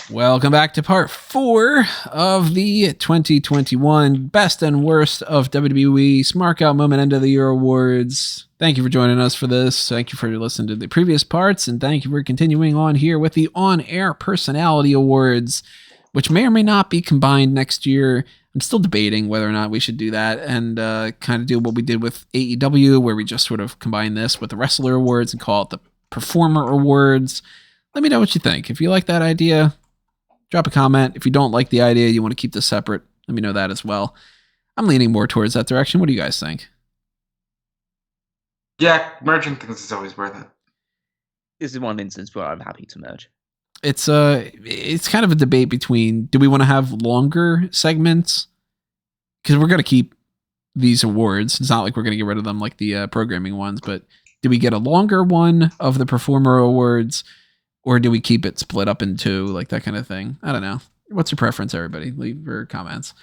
Welcome back to part 4 of the 2021 Best and Worst of WWE Smark Out Moment End of the Year Awards. Thank you for joining us for this. Thank you for listening to the previous parts, and thank you for continuing on here with the On-Air Personality Awards, which may or may not be combined next year. I'm still debating whether or not we should do that and kind of do what we did with AEW, where we just sort of combine this with the Wrestler Awards and call it the Performer Awards. Let me know what you think. If you like that idea, drop a comment. If you don't like the idea, you want to keep this separate, let me know that as well. I'm leaning more towards that direction. What do you guys think? Yeah, merging things is always worth it. This is one instance where I'm happy to merge. It's kind of a debate between, do we want to have longer segments? Because we're going to keep these awards. It's not like we're going to get rid of them like the programming ones, but do we get a longer one of the Performer Awards? Or do we keep it split up in two, like that kind of thing? I don't know. What's your preference, everybody? Leave your comments.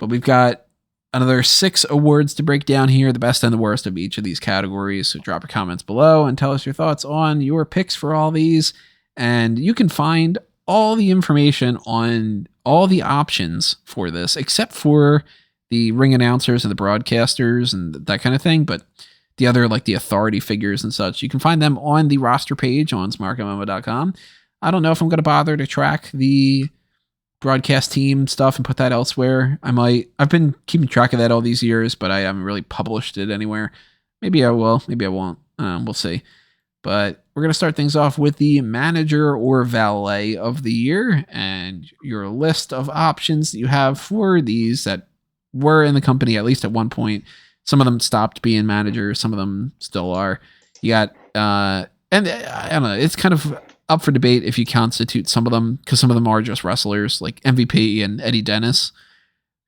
But we've got another 6 awards to break down here, the best and the worst of each of these categories. So drop your comments below and tell us your thoughts on your picks for all these. And you can find all the information on all the options for this, except for the ring announcers and the broadcasters and that kind of thing. But the other, like the authority figures and such, you can find them on the roster page on smarkmomo.com. I don't know if I'm going to bother to track the broadcast team stuff and put that elsewhere. I might. I've been keeping track of that all these years, but I haven't really published it anywhere. Maybe I will. Maybe I won't. We'll see. But we're going to start things off with the manager or valet of the year and your list of options that you have for these that were in the company at least at one point. Some of them stopped being managers. Some of them still are. You got, and I don't know, it's kind of up for debate if you constitute some of them, because some of them are just wrestlers, like MVP and Eddie Dennis.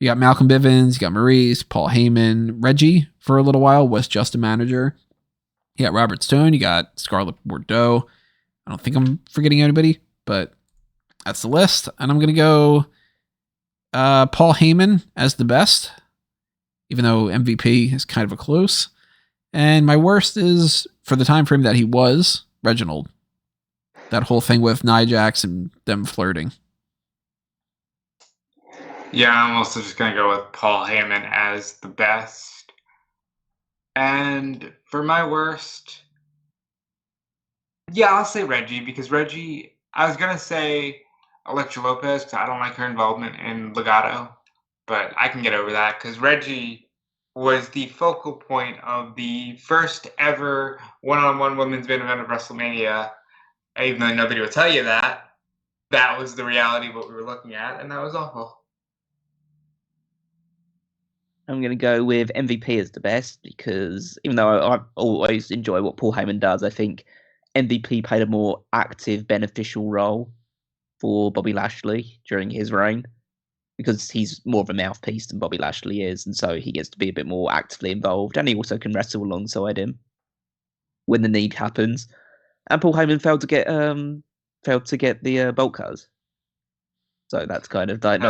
You got Malcolm Bivens, you got Maurice, Paul Heyman, Reggie for a little while was just a manager. You got Robert Stone, you got Scarlett Bordeaux. I don't think I'm forgetting anybody, but that's the list. And I'm going to go Paul Heyman as the best, even though MVP is kind of a close. And my worst is, for the time frame that he was, Reginald. That whole thing with Nia Jax and them flirting. Yeah, I'm also just going to go with Paul Heyman as the best. And for my worst, yeah, I'll say Reggie, because Reggie, I was going to say Elektra Lopez, because I don't like her involvement in Legato. But I can get over that, because Reggie was the focal point of the first ever one-on-one women's main event of WrestleMania. Even though nobody will tell you that, that was the reality of what we were looking at, and that was awful. I'm going to go with MVP as the best, because even though I always enjoy what Paul Heyman does, I think MVP played a more active, beneficial role for Bobby Lashley during his reign, because he's more of a mouthpiece than Bobby Lashley is, and so he gets to be a bit more actively involved, and he also can wrestle alongside him when the need happens. And Paul Heyman failed to get the bolt cutters, so that's kind of that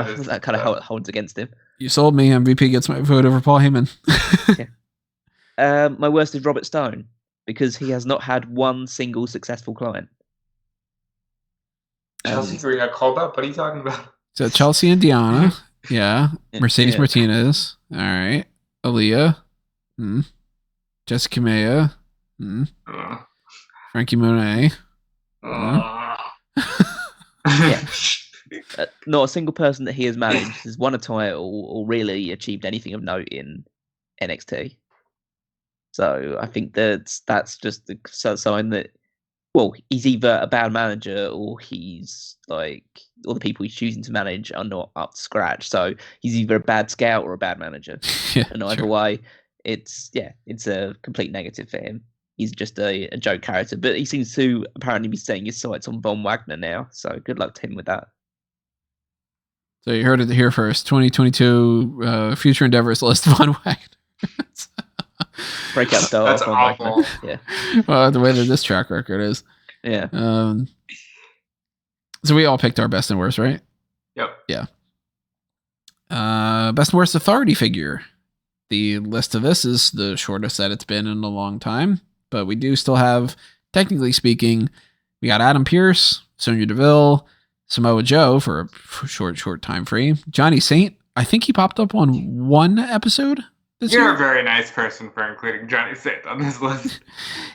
kind of holds against him. You sold me. MVP gets my vote over Paul Heyman. Yeah. My worst is Robert Stone, because he has not had one single successful client. Chelsea Green got called up. What are you talking about? So Chelsea and Diana. Yeah. Mercedes Martinez. All right. Aaliyah. Jessica Maya. Frankie Monet. Yeah. Not a single person that he has managed has won a title or really achieved anything of note in NXT. So I think that's just the sign that, well, he's either a bad manager or he's like, or the people he's choosing to manage are not up to scratch. So he's either a bad scout or a bad manager. Yeah, and either way, it's a complete negative for him. He's just a joke character, but he seems to apparently be setting his sights on Von Wagner now. So good luck to him with that. So you heard it here first. 2022 future endeavors list Von Wagner. Breakout star. That's Von awful. Wagner. Yeah. Well, the way that this track record is. Yeah. So we all picked our best and worst, right? Yep. Yeah. Best and worst authority figure. The list of this is the shortest that it's been in a long time, but we do still have, technically speaking, we got Adam Pearce, Sonya Deville, Samoa Joe for a short time frame. Johnny Saint, I think he popped up on one episode this year. You're a very nice person for including Johnny Saint on this list.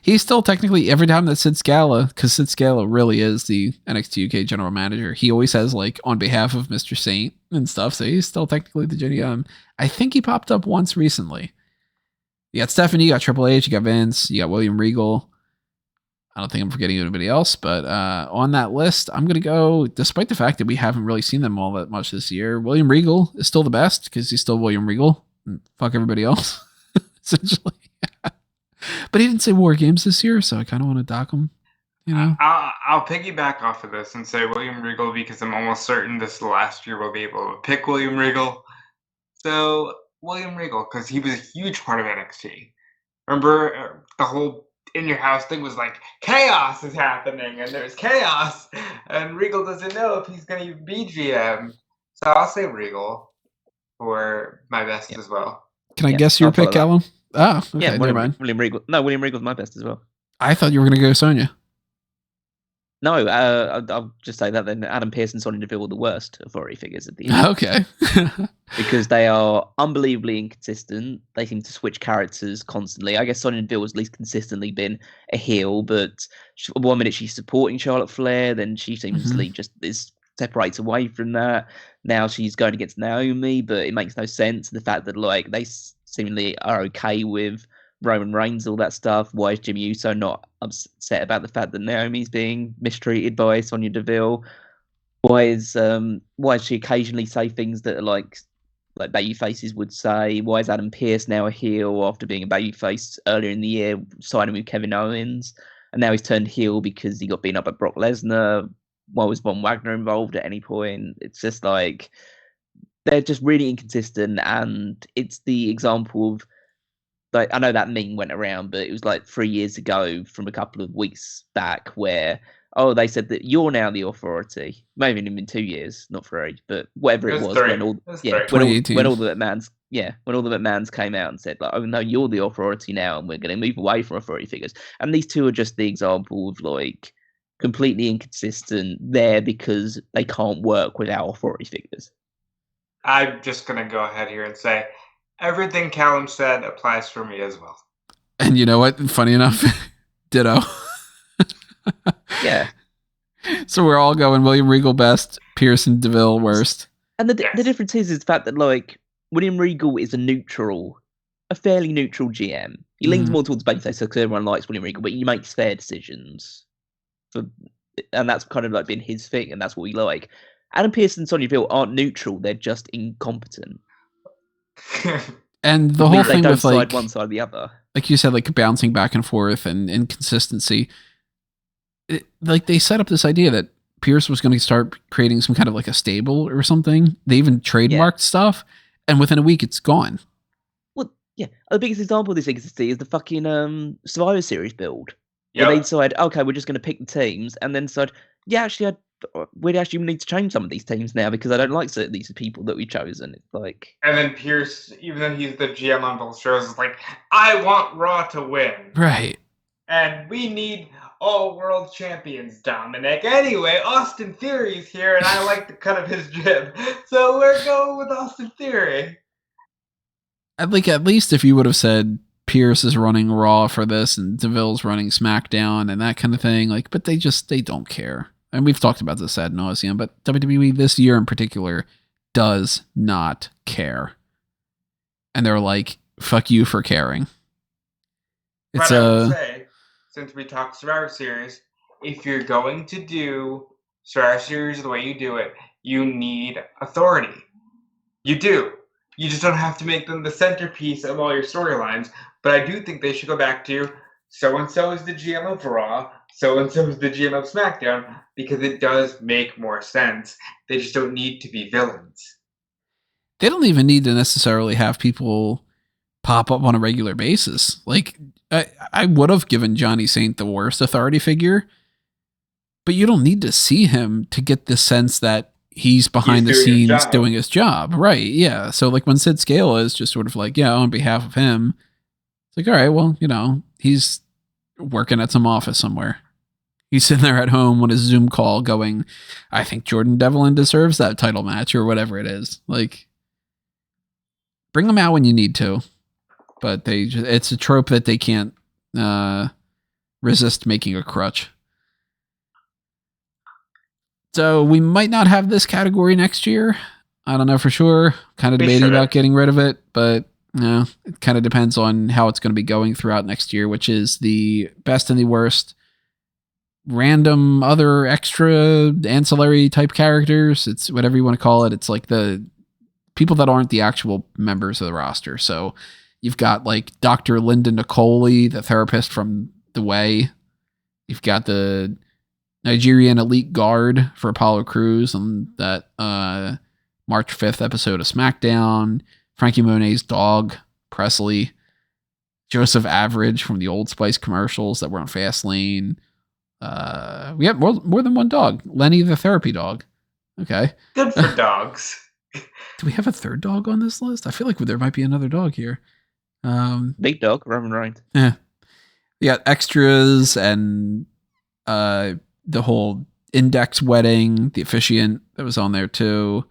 He's still technically, every time that Sid Scala, because Sid Scala really is the NXT UK general manager, he always has like on behalf of Mr. Saint and stuff. So he's still technically the Jenny. I think he popped up once recently. You got Stephanie, you got Triple H, you got Vince, you got William Regal. I don't think I'm forgetting anybody else, but on that list, I'm going to go, despite the fact that we haven't really seen them all that much this year, William Regal is still the best because he's still William Regal. And fuck everybody else, essentially. But he didn't say War Games this year, so I kind of want to dock him. You know, I'll piggyback off of this and say William Regal because I'm almost certain this is the last year we'll be able to pick William Regal. So William Regal, because he was a huge part of NXT. Remember the whole in your house thing was like chaos is happening and there's chaos and Regal doesn't know if he's going to be GM. So I'll say Regal for my best as well. Can I guess your pick, Callum? Oh, okay, yeah, never mind. William Regal. No, William Regal's my best as well. I thought you were going to go Sonya. No, I'll just say that then Adam Pearce and Sonya Deville were the worst authority figures at the end. Okay. Because they are unbelievably inconsistent. They seem to switch characters constantly. I guess Sonya Deville has at least consistently been a heel, but 1 minute she's supporting Charlotte Flair, then she seems to just separates away from that. Now she's going against Naomi, but it makes no sense. The fact that like they seemingly are okay with Roman Reigns, all that stuff. Why is Jimmy Uso not upset about the fact that Naomi's being mistreated by Sonya Deville? Why is she occasionally say things that are like baby faces would say? Why is Adam Pearce now a heel after being a babyface earlier in the year, signing with Kevin Owens, and now he's turned heel because he got beaten up by Brock Lesnar? Why was Von Wagner involved at any point? It's just like they're just really inconsistent, and it's the example of. Like, I know that meme went around, but it was like 3 years ago from a couple of weeks back where, they said that you're now the authority. Maybe even been 2 years, not 3, but whatever it was. When all the McMahons came out and said, like, oh no, you're the authority now, and we're going to move away from authority figures. And these two are just the example of like completely inconsistent there because they can't work without authority figures. I'm just going to go ahead here and say, everything Callum said applies for me as well. And you know what? Funny enough, ditto. Yeah. So we're all going William Regal best, Pearce and Deville worst. And the difference is the fact that like William Regal is a fairly neutral GM. He leans more towards babyface because everyone likes William Regal, but he makes fair decisions. And that's kind of like been his thing, and that's what we like. Adam Pearce and Sonya Deville aren't neutral; they're just incompetent. And the whole thing with like one side or the other, like you said, like bouncing back and forth and inconsistency. Like they set up this idea that Pearce was going to start creating some kind of like a stable or something. They even trademarked stuff, and within a week it's gone. Well, yeah. The biggest example of this inconsistency is the fucking Survivor Series build. Yep. Where they decide, okay, we're just going to pick the teams, and then decide, yeah, actually, we actually need to change some of these teams now because I don't like certain these people that we've chosen. It's like, and then Pearce, even though he's the GM on both shows, is like, I want Raw to win, right? And we need all world champions, Dominic. Anyway, Austin Theory's here, and I like the cut of his jib, so we're going with Austin Theory. I'd like at least if you would have said Pearce is running Raw for this and Deville's running SmackDown and that kind of thing, like, but they don't care. And we've talked about this ad nauseum, but WWE this year in particular does not care. And they're like, fuck you for caring. It's I would say, since we talked Survivor Series, if you're going to do Survivor Series the way you do it, you need authority. You do. You just don't have to make them the centerpiece of all your storylines. But I do think they should go back to so-and-so is the GM of Raw, so-and-so is the GM of SmackDown, because it does make more sense. They just don't need to be villains. They don't even need to necessarily have people pop up on a regular basis. Like, I would have given Johnny Saint the worst authority figure, but you don't need to see him to get the sense that he's behind the scenes doing his job. Right, yeah. So, like, when Sid Scala is just sort of like, yeah, on behalf of him, it's like, all right, well, you know, he's working at some office somewhere. He's sitting there at home on his Zoom call going, I think Jordan Devlin deserves that title match or whatever it is. Like, bring them out when you need to. But it's a trope that they can't resist making a crutch. So we might not have this category next year. I don't know for sure. Kind of debating about getting rid of it, but it kind of depends on how it's going to be going throughout next year, which is the best and the worst random other extra ancillary type characters. It's whatever you want to call it. It's like the people that aren't the actual members of the roster. So you've got like Dr. Linda Nicoli, the therapist from The Way. You've got the Nigerian elite guard for Apollo Crews on that March 5th episode of SmackDown. Frankie Monet's dog, Presley. Joseph Average from the Old Spice commercials that were on Fastlane. We have more than one dog. Lenny the therapy dog. Okay. Good for dogs. Do we have a third dog on this list? I feel like there might be another dog here. Big dog, Roman Reigns. Yeah. We got extras and the whole Index wedding, the officiant that was on there too.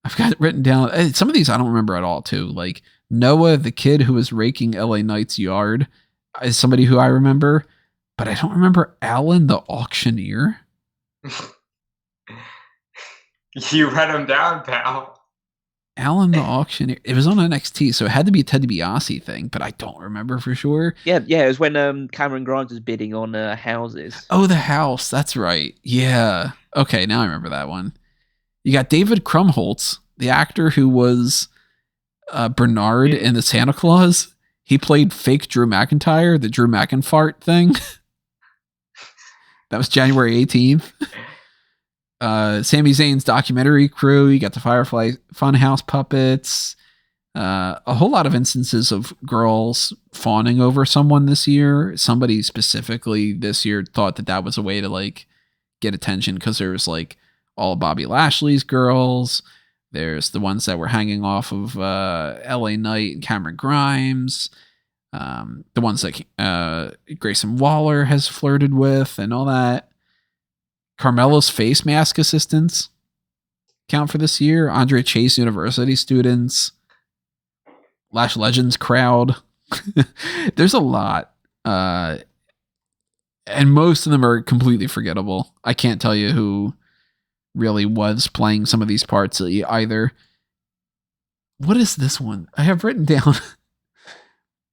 I've got it written down. Some of these I don't remember at all too. Like Noah, the kid who was raking LA Knight's yard, is somebody who I remember, but I don't remember Alan the auctioneer. You read him down, pal. Alan the auctioneer. It was on NXT, so it had to be a Ted DiBiase thing, but I don't remember for sure. Yeah, it was when Cameron Grimes was bidding on houses. Oh, the house. That's right. Yeah. Okay, now I remember that one. You got David Krumholtz, the actor who was Bernard in the Santa Claus. He played fake Drew McIntyre, the Drew McInfart thing. That was January 18th. Sami Zayn's documentary crew. You got the Firefly Funhouse puppets. A whole lot of instances of girls fawning over someone this year. Somebody specifically this year thought that was a way to like get attention because there was like all of Bobby Lashley's girls. There's the ones that were hanging off of LA Knight and Cameron Grimes. The ones that Grayson Waller has flirted with and all that. Carmelo's face mask assistants count for this year. Andre Chase University students. Lash Legends crowd. There's a lot. And most of them are completely forgettable. I can't tell you who really was playing some of these parts either. What is this one? I have written down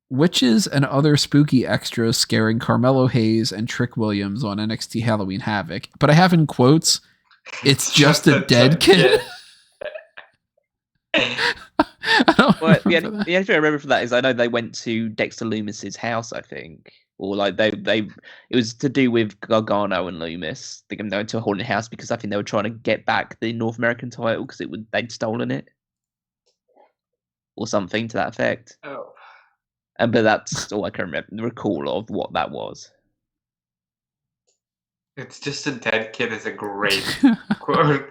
witches and other spooky extras scaring Carmelo Hayes and Trick Williams on NXT Halloween Havoc. But I have in quotes, it's just a dead kid. I don't the only thing I remember from that is I know they went to Dexter Loomis's house, I think. Or like it was to do with Gargano and Loomis. I think they went to a haunted house because I think they were trying to get back the North American title because they'd stolen it. Or something to that effect. Oh. But that's all I can recall of what that was. It's just a dead kid is a great quote.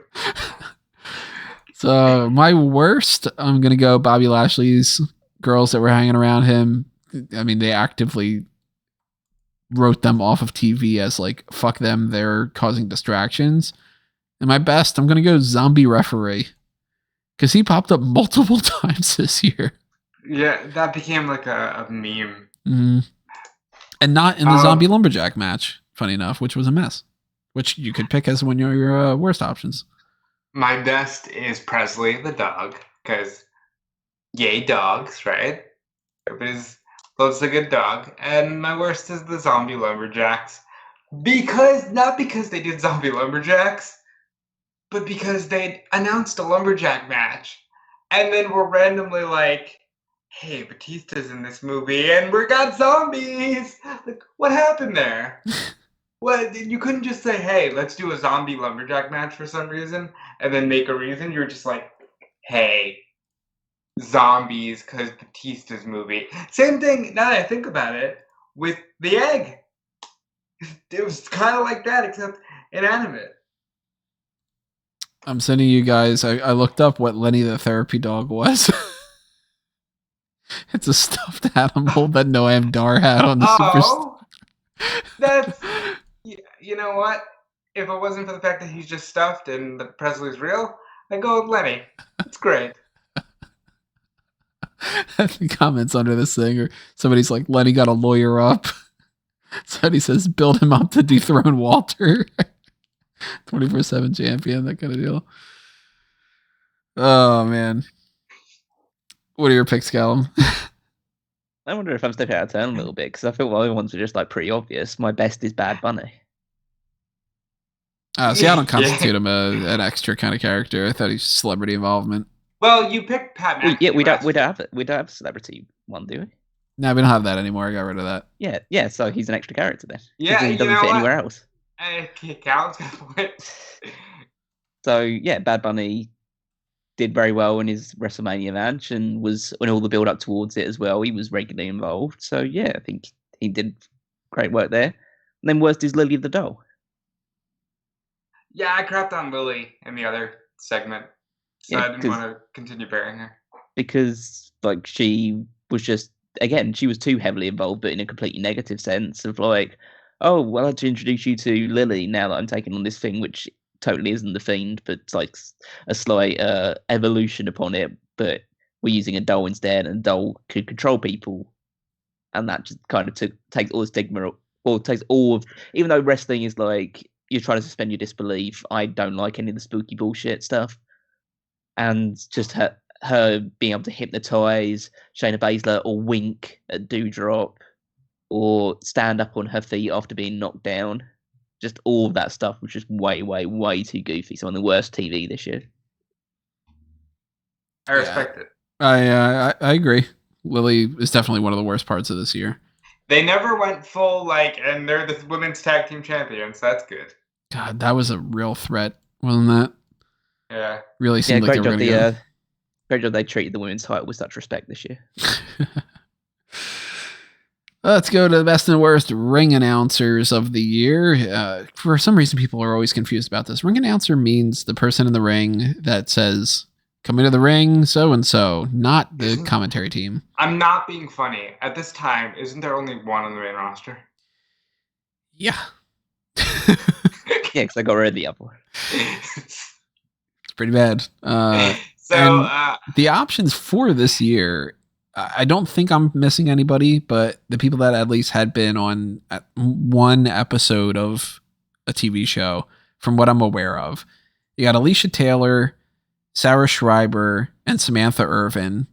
So my worst, I'm going to go Bobby Lashley's girls that were hanging around him. I mean, they actively wrote them off of TV as like, fuck them, they're causing distractions. And my best, I'm going to go Zombie Referee. Because he popped up multiple times this year. Yeah, that became like a meme. Mm. And not in the Zombie Lumberjack match, funny enough, which was a mess. Which you could pick as one of your worst options. My best is Presley the dog, because yay dogs, right? Everybody loves a good dog. And my worst is the Zombie Lumberjacks. Not because they did Zombie Lumberjacks, but because they announced a Lumberjack match. And then we're randomly like, hey, Batista's in this movie, and we got zombies! Like, what happened there? What, you couldn't just say, hey, let's do a zombie lumberjack match for some reason, and then make a reason. You're just like, hey, zombies, because Batista's movie. Same thing, now that I think about it, with the egg. It was kind of like that, except inanimate. I'm sending you guys, I looked up what Lenny the therapy dog was. It's a stuffed animal that Noam Dar had on the Superstar. That's you know what? If it wasn't for the fact that he's just stuffed and that Presley's real, I'd go with Lenny. It's great. The comments under this thing, or somebody's like, Lenny got a lawyer up. Somebody says, build him up to dethrone Walter. 24/7 champion, that kind of deal. Oh, man. What are your picks, Callum? I wonder if I'm stepping out of turn a little bit, because I feel the other ones are just like pretty obvious. My best is Bad Bunny. See, I don't constitute him an extra kind of character. I thought he's celebrity involvement. Well, you picked Pat McAfee. Yeah, we don't have a celebrity one, do we? No, we don't have that anymore. I got rid of that. Yeah. So he's an extra character then. Yeah, he doesn't fit anywhere else. Callum's got a point. So yeah, Bad Bunny did very well in his WrestleMania match, and was in all the build up towards it as well. He was regularly involved. So yeah, I think he did great work there. And then worst is Lily the Doll. Yeah, I crapped on Lily in the other segment, so I didn't want to continue burying her. Because like she was just, again, she was too heavily involved, but in a completely negative sense of like, oh, well, I'd like to introduce you to Lily now that I'm taking on this thing, which totally isn't the Fiend, but it's like a slight evolution upon it. But we're using a doll instead, and a doll could control people, and that just kind of takes all the stigma, or takes all of, even though wrestling is like, you're trying to suspend your disbelief. I don't like any of the spooky bullshit stuff. And just her being able to hypnotize Shayna Baszler, or wink at Doudrop, or stand up on her feet after being knocked down. Just all of that stuff was just way, way, way too goofy. Some of the worst TV this year. I respect it. I agree. Lily is definitely one of the worst parts of this year. They never went full, and they're the women's tag team champions. That's good. God, that was a real threat, wasn't that? Yeah. Really seemed like they were going to go. Great job they treated the women's title with such respect this year. Let's go to the best and worst ring announcers of the year. For some reason, people are always confused about this. Ring announcer means the person in the ring that says, coming to the ring, so-and-so, not the commentary team. I'm not being funny. At this time, isn't there only one on the main roster? Yeah. Yeah, because I got rid of the other one. It's pretty bad. The options for this year, I don't think I'm missing anybody, but the people that at least had been on one episode of a TV show, from what I'm aware of, you got Alicia Taylor, Sarah Schreiber, and Samantha Irvin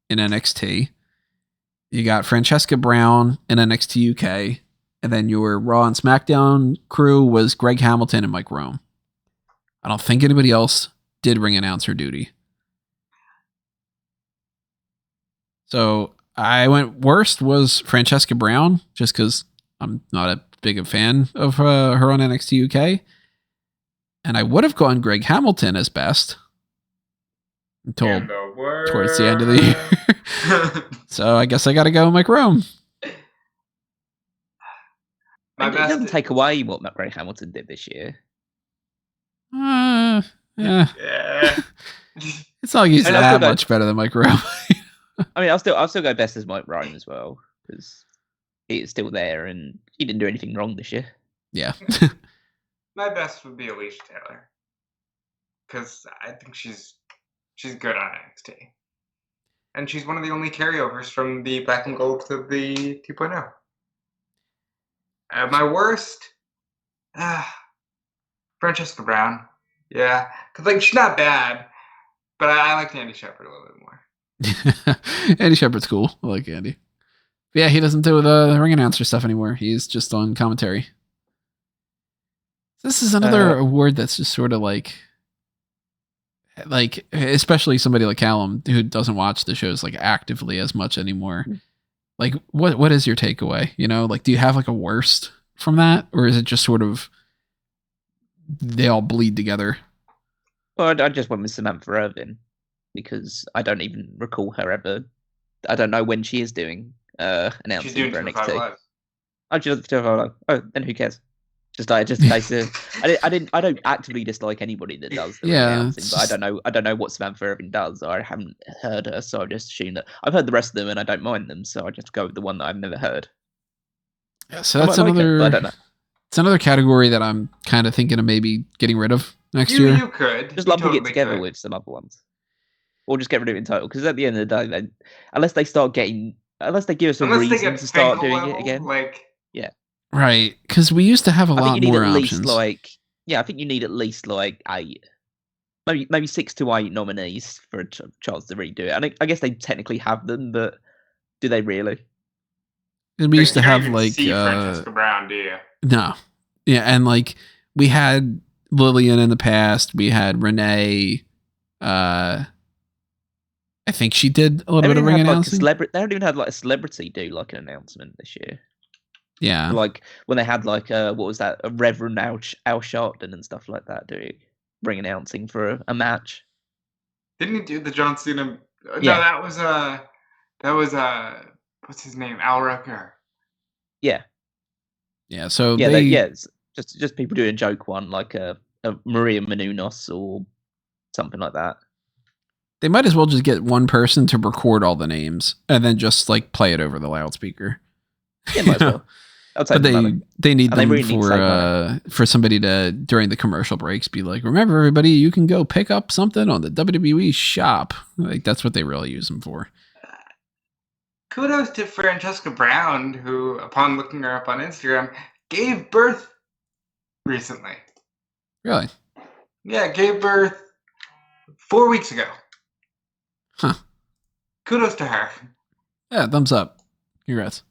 in NXT. You got Francesca Brown in NXT UK. And then your Raw and SmackDown crew was Greg Hamilton and Mike Rome. I don't think anybody else did ring announcer duty. So I went worst was Francesca Brown, just because I'm not a big a fan of her on NXT UK. And I would have gone Greg Hamilton as best until towards the end of the year. So I guess I got to go Mike Rome. It doesn't take away what Greg Hamilton did this year. Yeah. It's not like he's that much better than Mike Rome. I mean, I'll still go best as Mike Rome as well, because he is still there and he didn't do anything wrong this year. Yeah. My best would be Alicia Taylor, because I think she's good on NXT, and she's one of the only carryovers from the Black and Gold to the 2.0. My worst, Francesca Brown. Yeah, because she's not bad, but I like Andy Shepherd a little bit more. Andy Shepherd's cool. I like Andy. But yeah, he doesn't do the ring announcer stuff anymore. He's just on commentary. This is another award that's just sort of like, especially somebody like Callum who doesn't watch the shows actively as much anymore. Like, what is your takeaway? Do you have a worst from that, or is it just sort of they all bleed together? Well, I just went with Samantha Irvin because I don't even recall her ever. I don't know when she is doing announcing for NXT. Oh, she's oh, then who cares? I don't actively dislike anybody that does the announcing, but I don't know what Samantha Irvin does. I haven't heard her, so I just assume that I've heard the rest of them and I don't mind them, so I just go with the one that I've never heard. Yeah, so that's another. I don't know. It's another category that I'm kind of thinking of maybe getting rid of next year. You could. Just You lumping it totally together could. with some other ones. Or just get rid of it in total. Because at the end of the day, unless they give us a reason to start doing it again. Yeah. Right. Because we used to have a lot more options. I think you need at least 8. Maybe 6 to 8 nominees for a chance to redo it. I guess they technically have them, but do they really? And we used to have see Francesca Brown, do you? No. Yeah, and we had Lillian in the past. We had Renee. I think she did a little bit of ring announcing. They haven't even had a celebrity do an announcement this year. Yeah. When they had what was that? A Reverend Al Sharpton and stuff like that doing ring announcing for a match. Didn't he do the John Cena? Yeah. No, that was what's his name? Al Rucker. Yeah. Yeah. So it's just people doing a joke one like a Maria Menounos or something like that. They might as well just get one person to record all the names and then just play it over the loudspeaker. Yeah, might as well. But they need them for somebody to, during the commercial breaks, be like, remember everybody, you can go pick up something on the WWE shop. That's what they really use them for. Kudos to Francesca Brown, who, upon looking her up on Instagram, gave birth recently. Really? Yeah, gave birth 4 weeks ago. Huh. Kudos to her. Yeah, thumbs up. Congrats.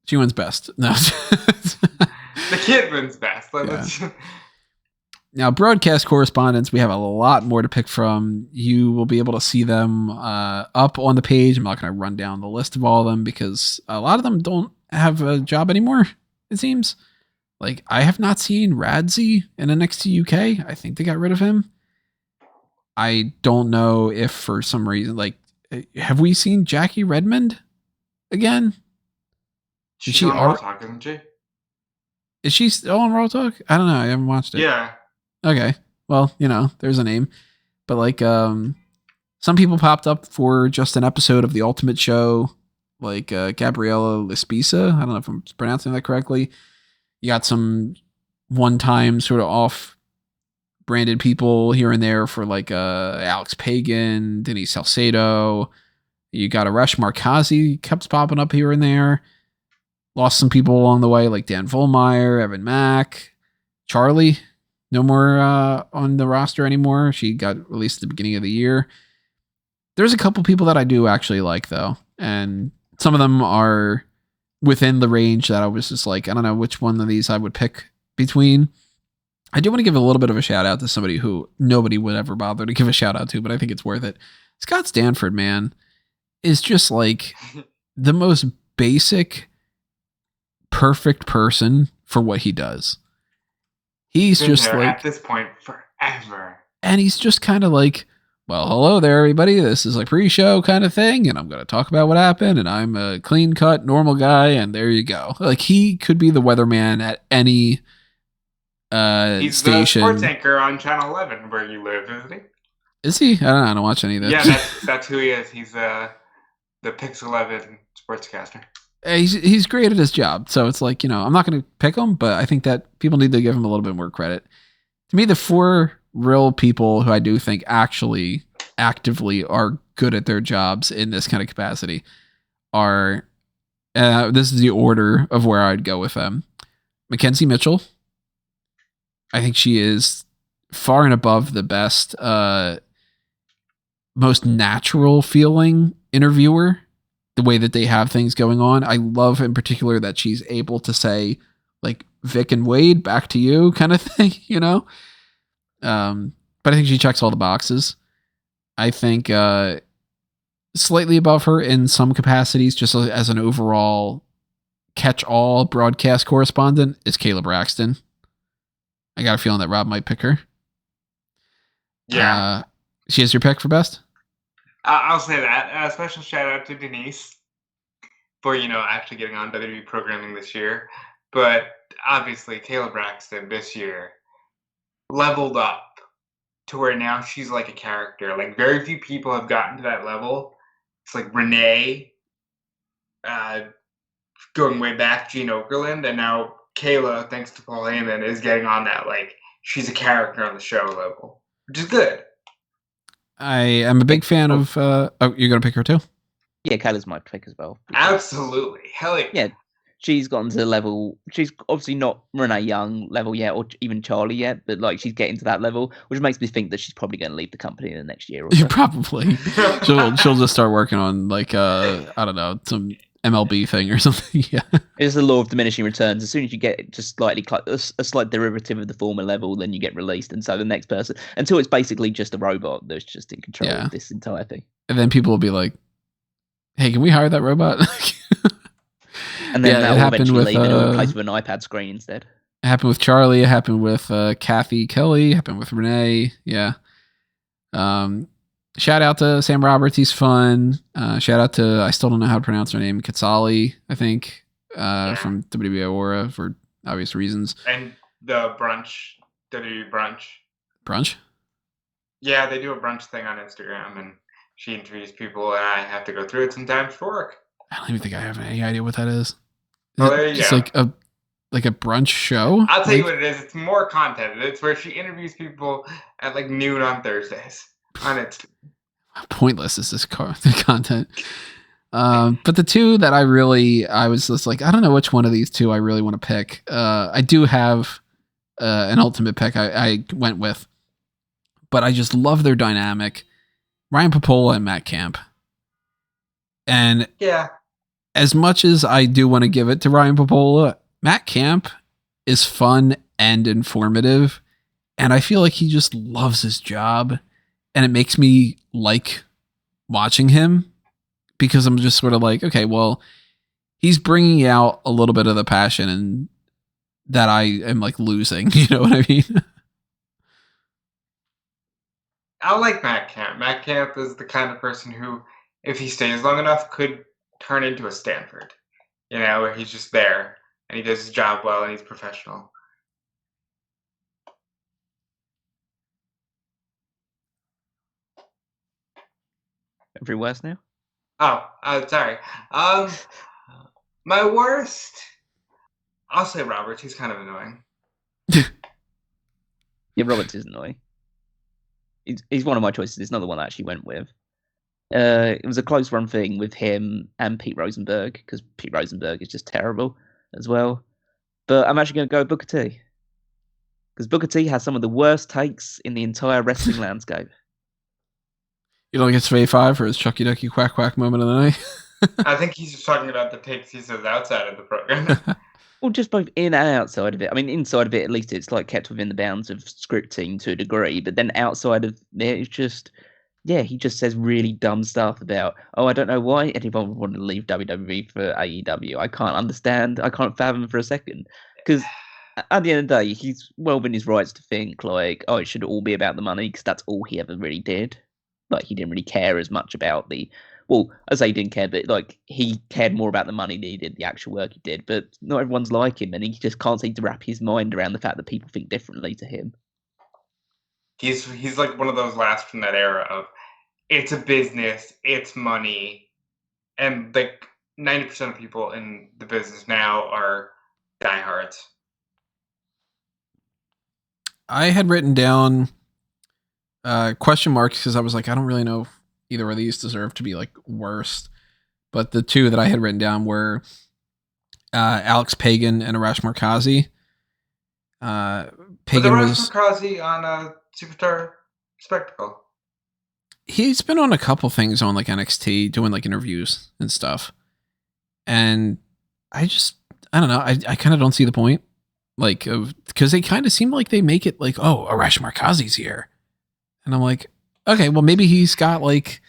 She wins best. No. The kid wins best. Yeah. Now, broadcast correspondence, we have a lot more to pick from. You will be able to see them up on the page. I'm not going to run down the list of all of them because a lot of them don't have a job anymore, it seems. I have not seen Radzi in NXT UK. I think they got rid of him. I don't know if for some reason, have we seen Jackie Redmond again? She's on Raw Talk, isn't she? Is she still on Raw Talk? I don't know. I haven't watched it. Yeah. Okay. Well, there's a name. But some people popped up for just an episode of The Ultimate Show, Gabriella Lispisa. I don't know if I'm pronouncing that correctly. You got some one-time sort of off-branded people here and there for Alex Pagan, Denise Salcedo. You got Arash Markazi kept popping up here and there. Lost some people along the way, like Dan Vollmeyer, Evan Mack, Charlie. No more on the roster anymore. She got released at the beginning of the year. There's a couple people that I do actually like, though. And some of them are within the range that I was just I don't know which one of these I would pick between. I do want to give a little bit of a shout out to somebody who nobody would ever bother to give a shout out to, but I think it's worth it. Scott Stanford, man, is just the most basic, perfect person for what he does. He's just at this point forever. And he's just kind of well, hello there, everybody. This is a pre-show kind of thing, and I'm going to talk about what happened, and I'm a clean-cut, normal guy, and there you go. He could be the weatherman at any he's station. He's the sports anchor on Channel 11 where you live, isn't he? Is he? I don't know. I don't watch any of that. Yeah, that's who he is. He's the Pix 11 sportscaster. He's great at his job, so it's I'm not going to pick him, but I think that people need to give him a little bit more credit. To me, the 4 real people who I do think actually actively are good at their jobs in this kind of capacity are, this is the order of where I'd go with them. Mackenzie Mitchell. I think she is far and above the best, most natural feeling interviewer. The way that they have things going on. I love in particular that she's able to say Vic and Wade, back to you kind of thing, But I think she checks all the boxes. I think slightly above her in some capacities, just as an overall catch-all broadcast correspondent, is Kayla Braxton. I got a feeling that Rob might pick her. Yeah. She is your pick for best? I'll say that. A special shout out to Denise for, actually getting on WWE programming this year. But obviously, Kayla Braxton this year leveled up to where now she's like a character. Very few people have gotten to that level. It's Renee. going way back, Gene Okerlund, and now Kayla, thanks to Paul Heyman, is getting on that, like, she's a character on the show level, which is good. I am a big fan of... you're going to pick her too? Yeah, Kayla's my pick as well. Absolutely. Hell yeah. Yeah, she's gotten to the level... She's obviously not Renee Young level yet, or even Charlie yet, but like she's getting to that level, which makes me think that she's probably going to leave the company in the next year or so. Probably. She'll just start working on, like, I don't know, some MLB thing or something. Yeah. It's the law of diminishing returns. As soon as you get just slightly a slight derivative of the former level, then you get released, and so the next person, until it's basically just a robot that's just in control of this entire thing. And then people will be like, "Hey, can we hire that robot?" And then that will eventually leave and replace with an iPad screen instead. It happened with Charlie. It happened with Kathy Kelly. It happened with Renee. Yeah. Shout out to Sam Roberts. He's fun. Shout out to, I still don't know how to pronounce her name, Katsali, I think, from WWE Aura for obvious reasons. And the brunch, WWE brunch. Brunch? Yeah, they do a brunch thing on Instagram, and she interviews people, and I have to go through it sometimes for work. I don't even think I have any idea what that is. Well, there you go. Like a brunch show? I'll tell you what it is. It's more content. It's where she interviews people at like noon on Thursdays on Instagram. How pointless is this content? But the two that I was just like, I don't know which one of these two I really want to pick. I do have an ultimate pick I went with, but I just love their dynamic. Ryan Popola and Matt Camp. And as much as I do want to give it to Ryan Popola, Matt Camp is fun and informative, and I feel like he just loves his job, and it makes me like watching him because I'm just sort of like, okay, well, he's bringing out a little bit of the passion and that I am like losing. You know what I mean? I like Matt Camp. Matt Camp is the kind of person who, if he stays long enough, could turn into a Stanford, you know, where he's just there and he does his job well and he's professional. Every worst now? Oh, sorry. My worst, I'll say Roberts. He's kind of annoying. Yeah, Roberts is annoying. He's one of my choices. It's not the one I actually went with. It was a close run thing with him and Pete Rosenberg, because Pete Rosenberg is just terrible as well. But I'm actually going to go with Booker T. Because Booker T has some of the worst takes in the entire wrestling landscape. You don't get Svay 5 for his Chucky Ducky Quack Quack moment of the night? I think he's just talking about the takes he says outside of the program. Well, just both in and outside of it. I mean, inside of it, at least it's like kept within the bounds of scripting to a degree. But then outside of it, it's just, he just says really dumb stuff about, I don't know why anyone would want to leave WWE for AEW. I can't understand. I can't fathom for a second. Because at the end of the day, he's well within his rights to think like, it should all be about the money, because that's all he ever really did. Like, he didn't really care as much about I say he didn't care, but like he cared more about the money than he did the actual work he did. But not everyone's like him, and he just can't seem to wrap his mind around the fact that people think differently to him. He's like one of those last from that era of, it's a business, it's money, and like 90% of people in the business now are diehards. I had written down question marks because I was like, I don't really know if either of these deserve to be like worst, but the two that I had written down were Alex Pagan and Arash Markazi. Pagan was Markazi on a Superstar Spectacle. He's been on a couple things on like NXT doing like interviews and stuff, and I don't know, I kind of don't see the point, like, because they kind of seem like they make it like, Arash Markazi's here. And I'm like, okay, well, maybe he's got like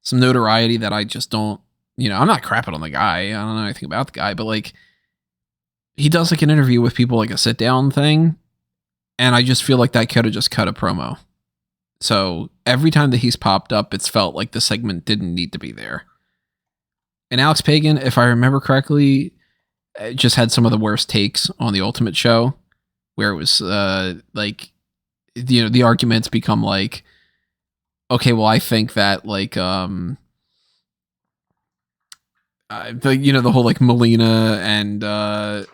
some notoriety that I just don't, I'm not crapping on the guy. I don't know anything about the guy, but like he does like an interview with people, like a sit down thing. And I just feel like that could have just cut a promo. So every time that he's popped up, it's felt like the segment didn't need to be there. And Alex Pagan, if I remember correctly, just had some of the worst takes on the Ultimate show, where it was like, the arguments become like, okay, well, I think that like, the whole like Melina and God,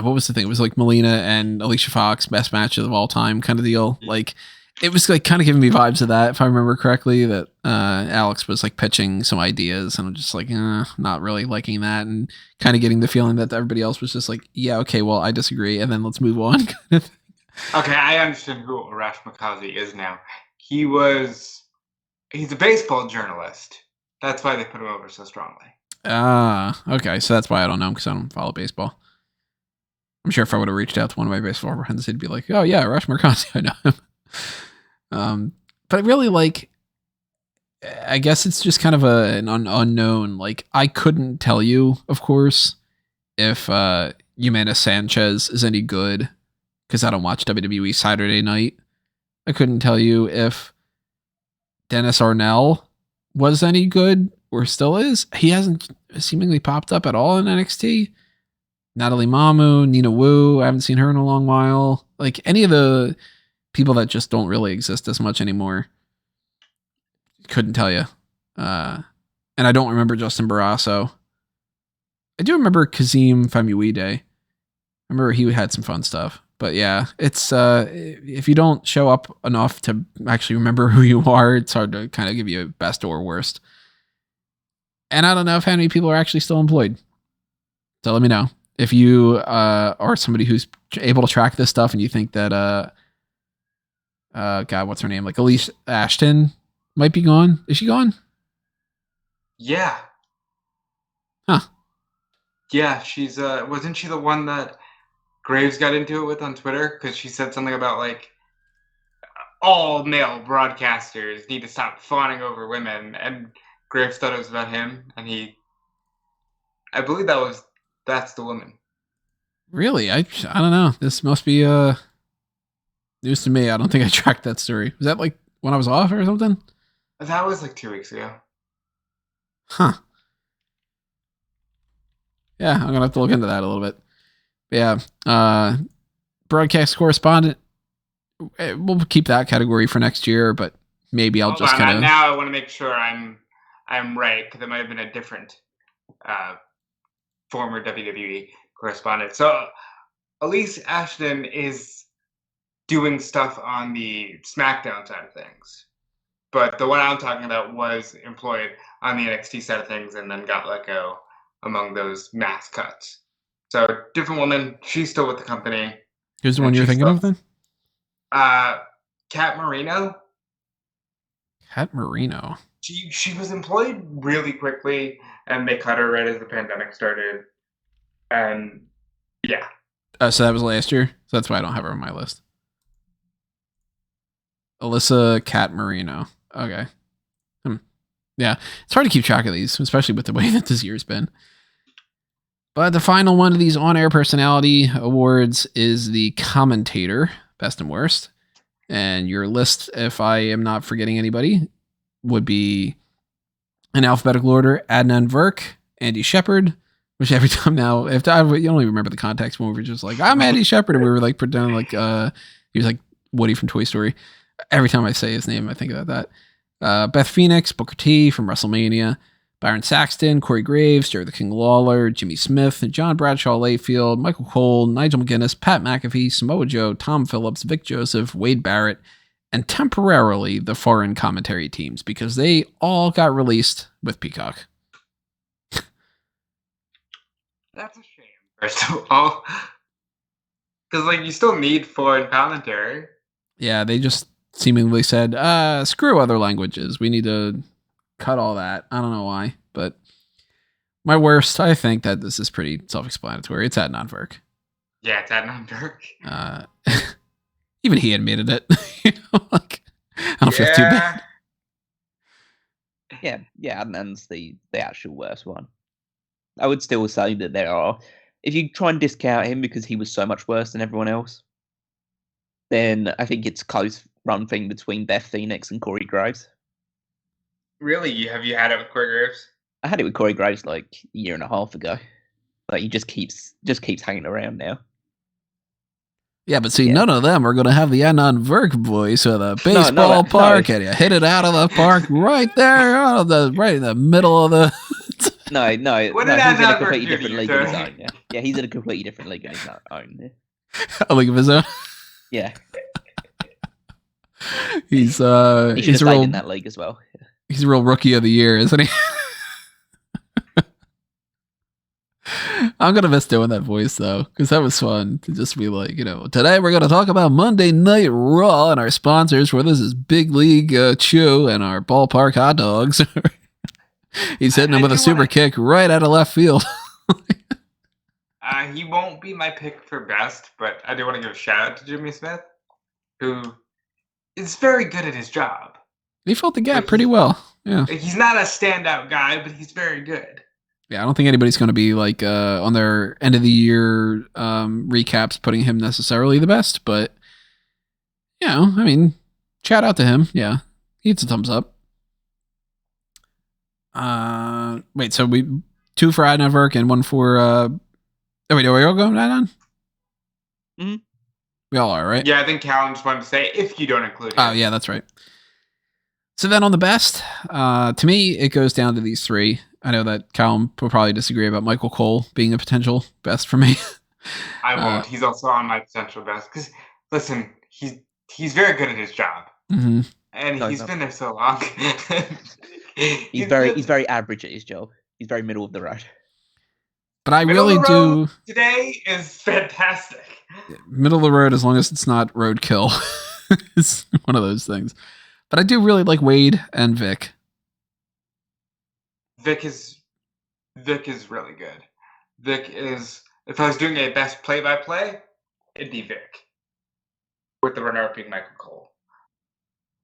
what was the thing? It was like Melina and Alicia Fox, best matches of all time kind of deal. Like it was like kind of giving me vibes of that, if I remember correctly, that Alex was like pitching some ideas and I'm just like, not really liking that, and kind of getting the feeling that everybody else was just like, yeah, okay, well, I disagree, and then let's move on. Okay, I understand who Arash Makazi is now. He's a baseball journalist. That's why they put him over so strongly. Okay, so that's why I don't know him, because I don't follow baseball. I'm sure if I would have reached out to one of my baseball friends, he'd be like, oh yeah, Arash Makazi, I know him. But really, like, I guess it's just kind of an unknown. Like, I couldn't tell you, of course, if Jimena Sanchez is any good, because I don't watch WWE Saturday Night. I couldn't tell you if Dennis Arnell was any good or still is. He hasn't seemingly popped up at all in NXT. Natalie Mamu, Nina Wu, I haven't seen her in a long while. Like, any of the people that just don't really exist as much anymore. Couldn't tell you. And I don't remember Justin Barrasso. I do remember Kazim Famuide. I remember he had some fun stuff. But yeah, it's if you don't show up enough to actually remember who you are, it's hard to kind of give you a best or worst. And I don't know if how many people are actually still employed. So let me know. If you are somebody who's able to track this stuff and you think that, God, what's her name? Like Elise Ashton might be gone. Is she gone? Yeah. Huh. Yeah, she's, wasn't she the one that Graves got into it with on Twitter? Because she said something about, like, all male broadcasters need to stop fawning over women. And Graves thought it was about him. And I believe that's the woman. Really? I don't know. This must be news to me. I don't think I tracked that story. Was that like when I was off or something? That was like 2 weeks ago. Huh. Yeah, I'm gonna have to look into that a little bit. But yeah. Broadcast correspondent. We'll keep that category for next year, but maybe I'll just kind of. Now I want to make sure I'm right, because it might have been a different former WWE correspondent. So Elise Ashton is doing stuff on the SmackDown side of things, but the one I'm talking about was employed on the NXT side of things and then got let go among those mass cuts. So different woman. She's still with the company. Who's the one you're thinking of then? Kat Marino. Kat Marino. She was employed really quickly, and they cut her right as the pandemic started. And yeah. So that was last year. So that's why I don't have her on my list. Alyssa Kat Marino. Okay. Yeah, it's hard to keep track of these, especially with the way that this year's been. But the final one of these on-air personality awards is the commentator, best and worst. And your list, if I am not forgetting anybody, would be in alphabetical order: Adnan Virk, Andy Shepherd, which every time now, you only remember the context when we were just like, I'm Andy Shepherd, and we were like pretending like he was like Woody from Toy Story. Every time I say his name, I think about that. Beth Phoenix, Booker T from WrestleMania, Byron Saxton, Corey Graves, Jerry the King Lawler, Jimmy Smith, John Bradshaw Layfield, Michael Cole, Nigel McGuinness, Pat McAfee, Samoa Joe, Tom Phillips, Vic Joseph, Wade Barrett, and temporarily the foreign commentary teams, because they all got released with Peacock. That's a shame, first of all. Because, like, you still need foreign commentary. Yeah, they just seemingly said, screw other languages. We need to cut all that. I don't know why, but my worst, I think that this is pretty self-explanatory. It's Adnan Virk. Yeah, it's Adnan Virk. Even he admitted it. Like, I don't feel too bad. Yeah, Adnan's the actual worst one. I would still say that there are, if you try and discount him because he was so much worse than everyone else, then I think it's close run thing between Beth Phoenix and Corey Graves. Really? Have you had it with Corey Graves? I had it with Corey Graves like a year and a half ago. Like, he just keeps hanging around now. Yeah, but see, none of them are going to have the Adnan Virk voice or the baseball park, and you hit it out of the park right there, right in the middle of the No, What did he's that in a not completely do to different you, league on his Tony? own. Yeah, he's in a completely different league on his own. Yeah. A league of his own. Yeah, He's he should have he's a stayed real in that league as well. he's a real rookie of the year, isn't he? I'm gonna miss doing that voice though, because that was fun to just be like, today we're gonna talk about Monday Night Raw and our sponsors for this is Big League Chew and our ballpark hot dogs. He's hitting him with a super kick right out of left field. He won't be my pick for best, but I do want to give a shout out to Jimmy Smith, who is very good at his job. He filled the gap pretty well. Yeah. He's not a standout guy, but he's very good. Yeah, I don't think anybody's going to be like on their end of the year recaps putting him necessarily the best, but I mean, shout out to him. Yeah, he gets a thumbs up. Wait, so we 2 for Ad Network and 1 for. Wait, are we all going that on? Mm-hmm. We all are, right? Yeah, I think Callum just wanted to say if you don't include it. Oh yeah, that's right. So then on the best, to me, it goes down to these 3. I know that Callum will probably disagree about Michael Cole being a potential best for me. I won't. He's also on my potential best because, listen, he's very good at his job, and he's been there so long. He's very average at his job. He's very middle of the road. But I really do. Today is fantastic. Middle of the road, as long as it's not roadkill. It's one of those things. But I do really like Wade and Vic. Vic is really good. Vic is, if I was doing a best play-by-play, it'd be Vic, with the runner-up being Michael Cole.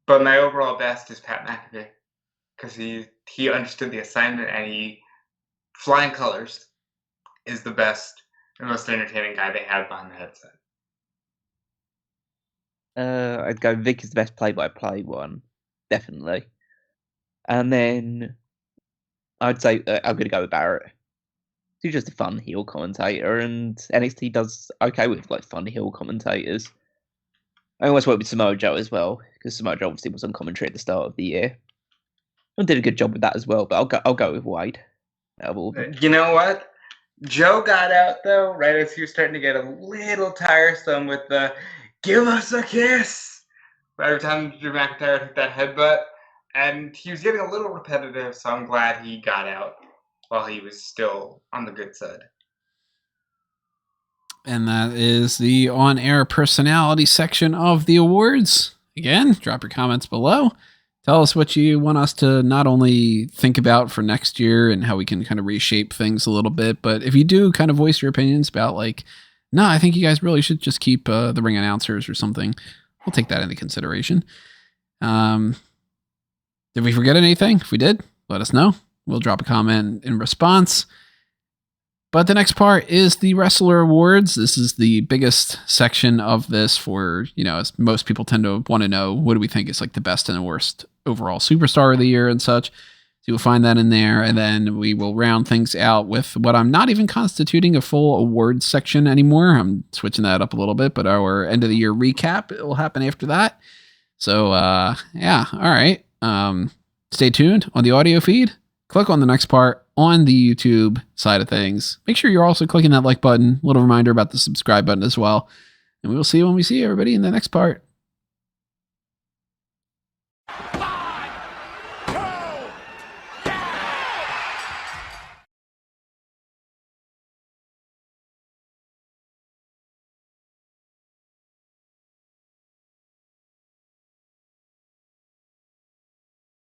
But my overall best is Pat McAfee, because he understood the assignment and flying colors is the best and most entertaining guy they had behind the headset. I'd go Vic is the best play-by-play one, definitely. And then I'd say I'm going to go with Barrett. He's just a fun heel commentator, and NXT does okay with like fun heel commentators. I always worked with Samoa Joe as well, because Samoa Joe obviously was on commentary at the start of the year. And did a good job with that as well, but I'll go with Wade. You know what? Joe got out though, right as he was starting to get a little tiresome with the "Give us a kiss" every time Drew McIntyre hit that headbutt, and he was getting a little repetitive. So I'm glad he got out while he was still on the good side. And that is the on-air personality section of the awards. Again, drop your comments below. Tell us what you want us to not only think about for next year and how we can kind of reshape things a little bit, but if you do kind of voice your opinions about like, no, I think you guys really should just keep the ring announcers or something, we'll take that into consideration. Did we forget anything? If we did, let us know. We'll drop a comment in response. But the next part is the Wrestler Awards. This is the biggest section of this for, as most people tend to want to know, what do we think is like the best and the worst overall superstar of the year and such. So you'll find that in there. And then we will round things out with what I'm not even constituting a full awards section anymore. I'm switching that up a little bit, but our end of the year recap, it will happen after that. So, yeah. All right. Stay tuned on the audio feed. Click on the next part on the YouTube side of things. Make sure you're also clicking that like button. A little reminder about the subscribe button as well. And we will see you when we see everybody in the next part.